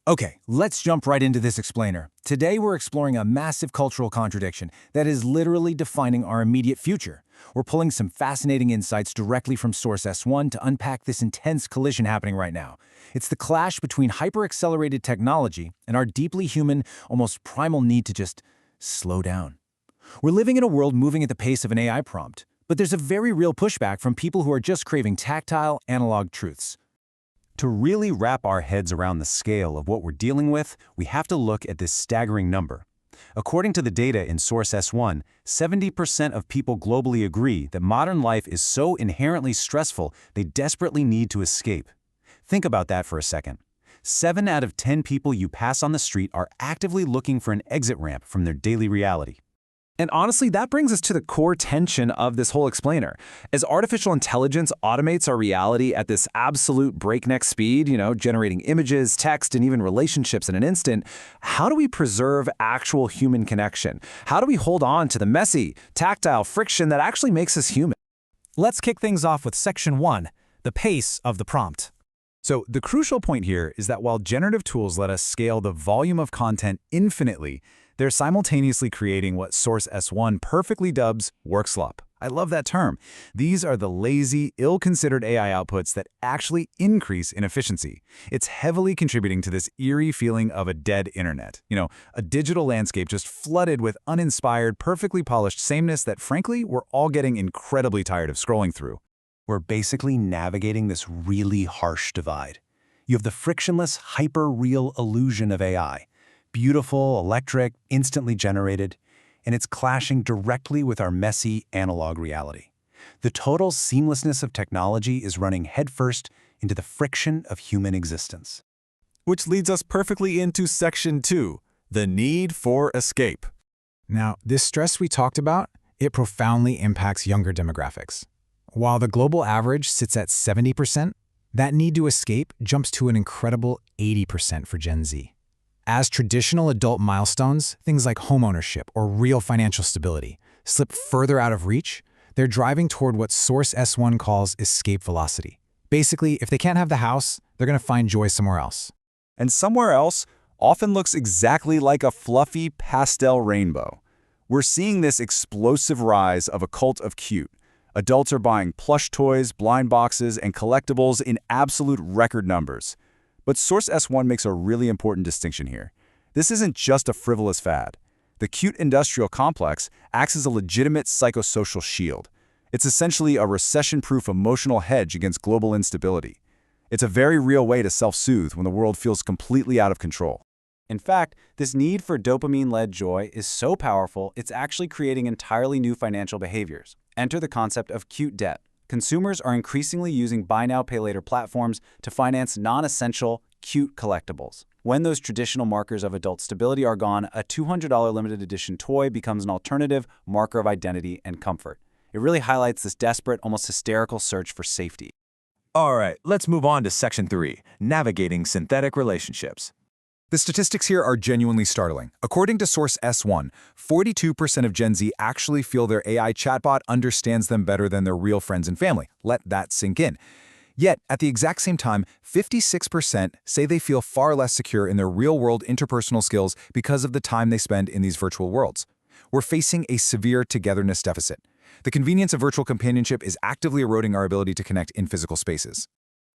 Okay, let's jump right into this explainer. Today we're exploring a massive cultural contradiction that is literally defining our immediate future. We're pulling some fascinating insights directly from Source S1 to unpack this intense collision happening right now. It's the clash between hyper-accelerated technology and our deeply human, almost primal need to just slow down. We're living in a world moving at the pace of an AI prompt, but there's a very real pushback from people who are just craving tactile, analog truths. To really wrap our heads around the scale of what we're dealing with, we have to look at this staggering number. According to the data in Source S1, 70% of people globally agree that modern life is so inherently stressful they desperately need to escape. Think about that for a second. 7 out of 10 people you pass on the street are actively looking for an exit ramp from their daily reality. And honestly, that brings us to the core tension of this whole explainer. As artificial intelligence automates our reality at this absolute breakneck speed, generating images, text, and even relationships in an instant, how do we preserve actual human connection? How do we hold on to the messy, tactile friction that actually makes us human? Let's kick things off with Section 1, the pace of the prompt. So the crucial point here is that while generative tools let us scale the volume of content infinitely, they're simultaneously creating what Source S1 perfectly dubs work slop. I love that term. These are the lazy, ill-considered AI outputs that actually increase in efficiency. It's heavily contributing to this eerie feeling of a dead internet. A digital landscape just flooded with uninspired, perfectly polished sameness that, frankly, we're all getting incredibly tired of scrolling through. We're basically navigating this really harsh divide. You have the frictionless, hyper-real illusion of AI. Beautiful, electric, instantly generated, and it's clashing directly with our messy analog reality. The total seamlessness of technology is running headfirst into the friction of human existence. Which leads us perfectly into Section 2, the need for escape. Now, this stress we talked about, it profoundly impacts younger demographics. While the global average sits at 70%, that need to escape jumps to an incredible 80% for Gen Z. As traditional adult milestones, things like homeownership or real financial stability, slip further out of reach, they're driving toward what Source S1 calls escape velocity. Basically, if they can't have the house, they're going to find joy somewhere else. And somewhere else often looks exactly like a fluffy pastel rainbow. We're seeing this explosive rise of a cult of cute. Adults are buying plush toys, blind boxes, and collectibles in absolute record numbers. But Source S1 makes a really important distinction here. This isn't just a frivolous fad. The cute industrial complex acts as a legitimate psychosocial shield. It's essentially a recession-proof emotional hedge against global instability. It's a very real way to self-soothe when the world feels completely out of control. In fact, this need for dopamine-led joy is so powerful, it's actually creating entirely new financial behaviors. Enter the concept of cute debt. Consumers are increasingly using buy now, pay later platforms to finance non-essential, cute collectibles. When those traditional markers of adult stability are gone, a $200 limited edition toy becomes an alternative marker of identity and comfort. It really highlights this desperate, almost hysterical search for safety. All right, let's move on to Section 3, navigating synthetic relationships. The statistics here are genuinely startling. According to Source S1, 42% of Gen Z actually feel their AI chatbot understands them better than their real friends and family. Let that sink in. Yet, at the exact same time, 56% say they feel far less secure in their real-world interpersonal skills because of the time they spend in these virtual worlds. We're facing a severe togetherness deficit. The convenience of virtual companionship is actively eroding our ability to connect in physical spaces.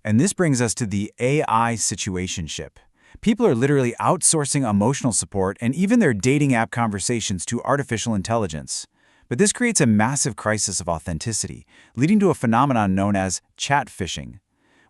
And this brings us to the AI situationship. People are literally outsourcing emotional support and even their dating app conversations to artificial intelligence. But this creates a massive crisis of authenticity, leading to a phenomenon known as chat phishing.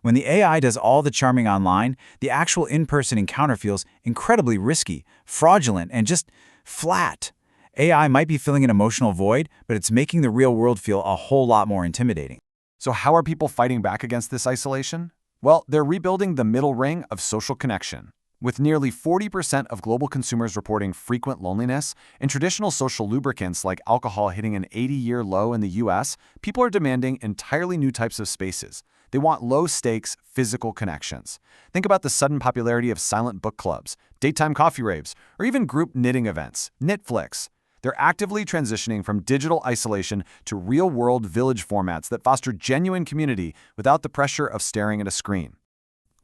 When the AI does all the charming online, the actual in-person encounter feels incredibly risky, fraudulent, and just flat. AI might be filling an emotional void, but it's making the real world feel a whole lot more intimidating. So how are people fighting back against this isolation? Well, they're rebuilding the middle ring of social connection. With nearly 40% of global consumers reporting frequent loneliness and traditional social lubricants like alcohol hitting an 80-year low in the US, people are demanding entirely new types of spaces. They want low-stakes, physical connections. Think about the sudden popularity of silent book clubs, daytime coffee raves, or even group knitting events, Knitflix. They're actively transitioning from digital isolation to real-world village formats that foster genuine community without the pressure of staring at a screen.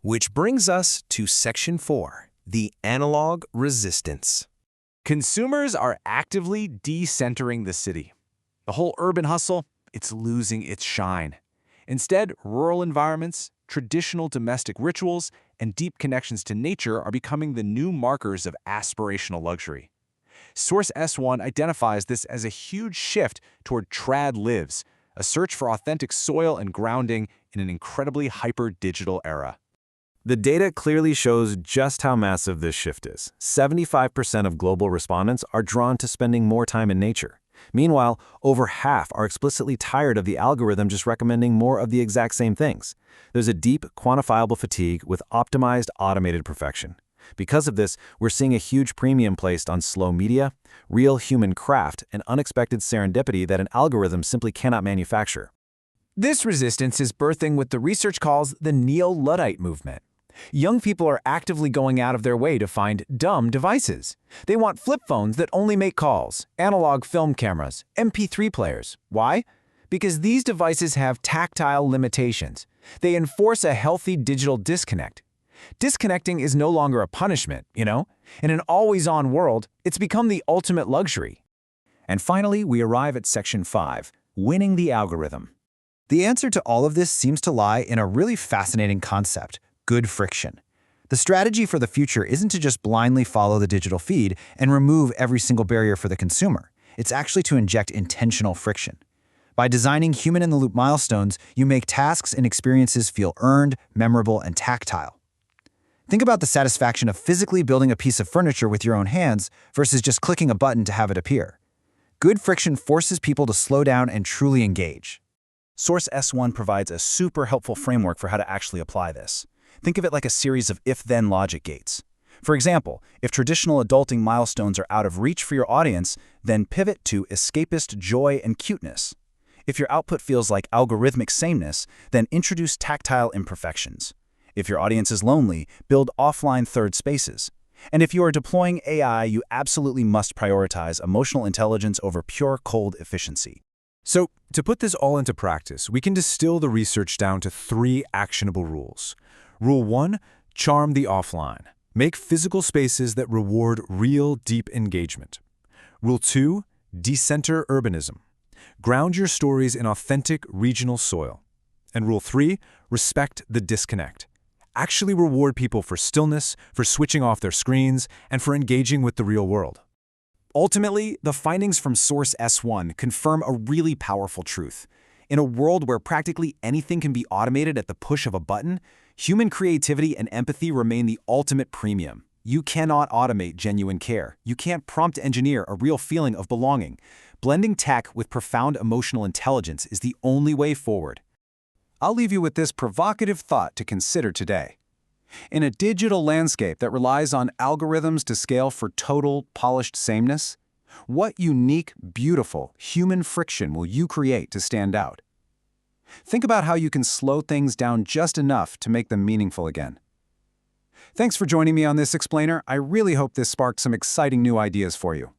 Which brings us to Section 4, the analog resistance. Consumers are actively decentering the city. The whole urban hustle, it's losing its shine. Instead, rural environments, traditional domestic rituals, and deep connections to nature are becoming the new markers of aspirational luxury. Source S1 identifies this as a huge shift toward trad lives, a search for authentic soil and grounding in an incredibly hyper-digital era. The data clearly shows just how massive this shift is. 75% of global respondents are drawn to spending more time in nature. Meanwhile, over half are explicitly tired of the algorithm just recommending more of the exact same things. There's a deep, quantifiable fatigue with optimized, automated perfection. Because of this, we're seeing a huge premium placed on slow media, real human craft, and unexpected serendipity that an algorithm simply cannot manufacture. This resistance is birthing what the research calls the Neo-Luddite movement. Young people are actively going out of their way to find dumb devices. They want flip phones that only make calls, analog film cameras, MP3 players. Why? Because these devices have tactile limitations. They enforce a healthy digital disconnect. Disconnecting is no longer a punishment, you know? In an always-on world, it's become the ultimate luxury. And finally, we arrive at Section 5, winning the algorithm. The answer to all of this seems to lie in a really fascinating concept: good friction. The strategy for the future isn't to just blindly follow the digital feed and remove every single barrier for the consumer. It's actually to inject intentional friction. By designing human-in-the-loop milestones, you make tasks and experiences feel earned, memorable, and tactile. Think about the satisfaction of physically building a piece of furniture with your own hands versus just clicking a button to have it appear. Good friction forces people to slow down and truly engage. Source S1 provides a super helpful framework for how to actually apply this. Think of it like a series of if-then logic gates. For example, if traditional adulting milestones are out of reach for your audience, then pivot to escapist joy and cuteness. If your output feels like algorithmic sameness, then introduce tactile imperfections. If your audience is lonely, build offline third spaces. And if you are deploying AI, you absolutely must prioritize emotional intelligence over pure cold efficiency. So, to put this all into practice, we can distill the research down to 3 actionable rules. Rule 1, charm the offline. Make physical spaces that reward real, deep engagement. Rule 2, decenter urbanism. Ground your stories in authentic, regional soil. And Rule 3, respect the disconnect. Actually reward people for stillness, for switching off their screens, and for engaging with the real world. Ultimately, the findings from Source S1 confirm a really powerful truth. In a world where practically anything can be automated at the push of a button, human creativity and empathy remain the ultimate premium. You cannot automate genuine care. You can't prompt engineer a real feeling of belonging. Blending tech with profound emotional intelligence is the only way forward. I'll leave you with this provocative thought to consider today. In a digital landscape that relies on algorithms to scale for total, polished sameness, what unique, beautiful, human friction will you create to stand out? Think about how you can slow things down just enough to make them meaningful again. Thanks for joining me on this explainer. I really hope this sparked some exciting new ideas for you.